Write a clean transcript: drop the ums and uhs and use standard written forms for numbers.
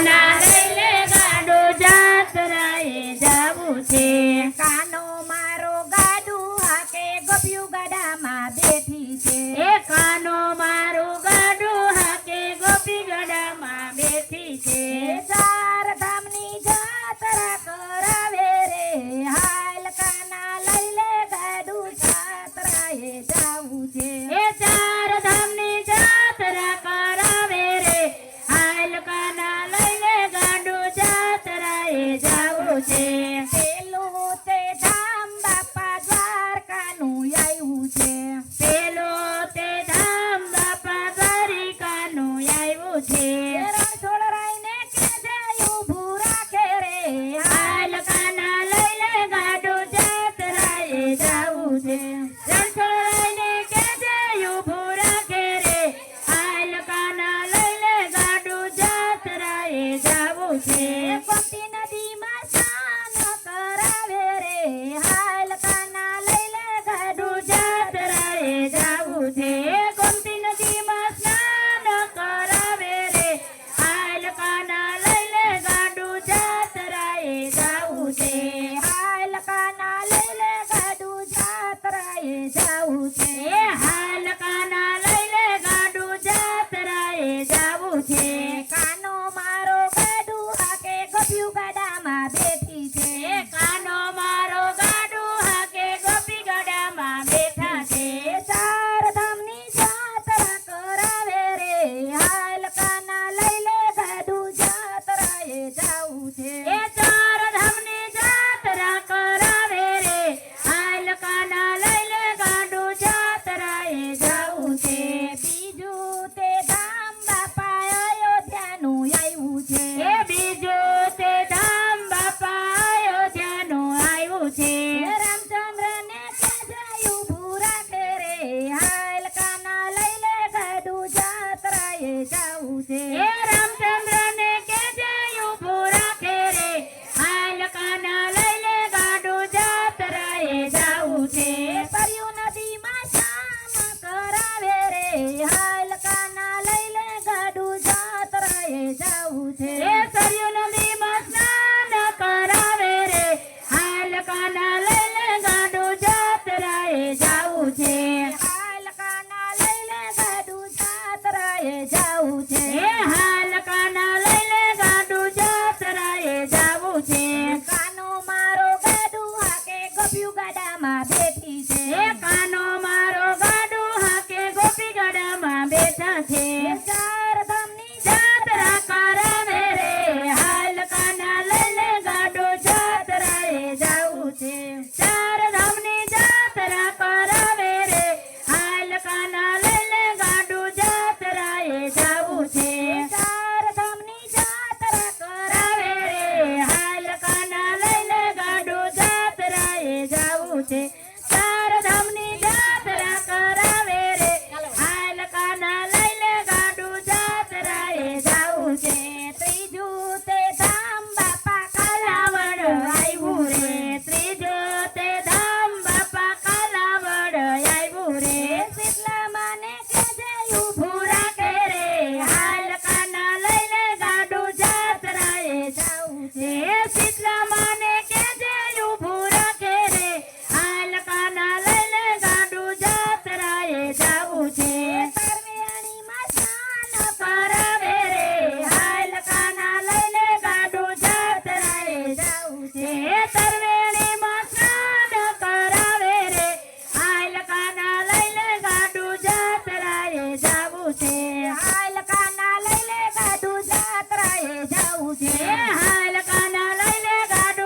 કાના લઈ લે ગાડું જાત્રાએ જાવું છે કાનો મારો ગાડું હાકે ગોપિયું ગાડામાં બેઠી છે એ કાનો મારું ગાડું હાકે ગોપી ગડામાં બેઠી છે ચાર ધામની જાત્રા કરાવે રે હાલ કાના લઈ લે ગાડું જાત્રાએ જાવું છે એ ચાર ધામની જાત્રા કરાવે રે હાલ કાના લઈ લે ગાડું જાત્રાએ જાવું છે પેલું તે ધામ બાપા દ્વારકાનું આવ્યું છે પેલો તે ધામ બાપા દ્વારિકાનું આવ્યું છે રણછોડ રાયને કે જે ઊભું રાખે રે હાલ કાના લઈ લે ગાડું જાત્રાએ જાવું છે રણછોડરાયને કહેજે ઊભું રાખે રે હાલ કાના લઈ લે ગાડું જાત્રાએ જાવું છે ગોમતી નદીમાં સ્નાન કરાવે રે હાલ કાના લઈ લે ગાડું જાત્રાએ જાવું છે ગોમતી નદીમાં સ્નાન કરાવે રે હાલ કાના લઈ લે ગાડું જાત્રાએ જાવું છે હાલ કાના લઈ લે ગાડું જાત્રાએ જાવું છે એ હાલ કાના લઈ લે ગાડું જાત્રાએ જાવું છે કાનો મારો ગાડું હાકે ગોપિયું ગાડામાં બેઠી છે એ કાનો મારો ગાડું હાકે ગોપી ગડામાં બેઠા છે ચાર ધામની જાત્રા કરાવે રે હાલ કાના લઈ લે ગાડું જાત્રાએ જાવું છે એ ચાર ધામની જાત્રા કરાવે રે હાલ કાના લઈ લે ગાડું જાત્રાએ જાવું છે બીજું તે ધામ બાપા અયોધ્યાનું આવ્યું છે એ બીજું તે ધામ બાપા અયોધ્યાનું આવ્યું છે રામચંદ્રને કે જય ઊભું રાખે રે હાલ કાના લઈ લે ગાડું જાત્રાએ જાવું છે એ રામચંદ્રને કહેજે ઊભું રાખે રે હાલ કાના લઈ લે ગાડું જાત્રાએ જાવું છે સરયુ નદીમાં સ્નાન કરાવે રે હાલ કાના લઈ લે ગાડું જાત્રાએ જાવું છે એ સરયુ નદીમાં સ્નાન કરાવે રે હાલ કાના લઈ લે ગાડું જાત્રાએ જાવું છે હાલ કાના લઈ લે ગાડું જાત્રાએ જાવું છે એ હાલ કાના લઈ લે ગાડું જાત્રાએ જાવું છે કાનો મારો ગાડું હાકે ગોપિયું ગાડામાં બેઠી છે એ કાનો મારો ગાડું હાકે ગોપી ગડામાં બેઠા છે ચાર ધામની જાત્રા કરાવે રે હાલ કાના લઈ લે ગાડું જાત્રાએ જાવું છે ચાર ધામની જાત્રા કરાવે રે હાલ કાના લઈ લે ગાડું જાત્રાએ જાવું છે ચાર ધામની જાત્રા કરાવે રે હાલ કાના લઈ લે ગાડું જાત્રાએ જાવું છે ચાર ધામની જાત્રા કરાવે રે હાલ કાના લઈ લે ગાડું જાત્રાએ જાવું છે ત્રીજું તે ધામ બાપા કાલાવડ આવ્યું રે ત્રીજું તે ધામ બાપા કાલાવડ આવ્યું રે શીતલા માને કે જય ઊભું રાખે રે હાલ કાના લઈ લે ગાડું જાત્રાએ જાવું છે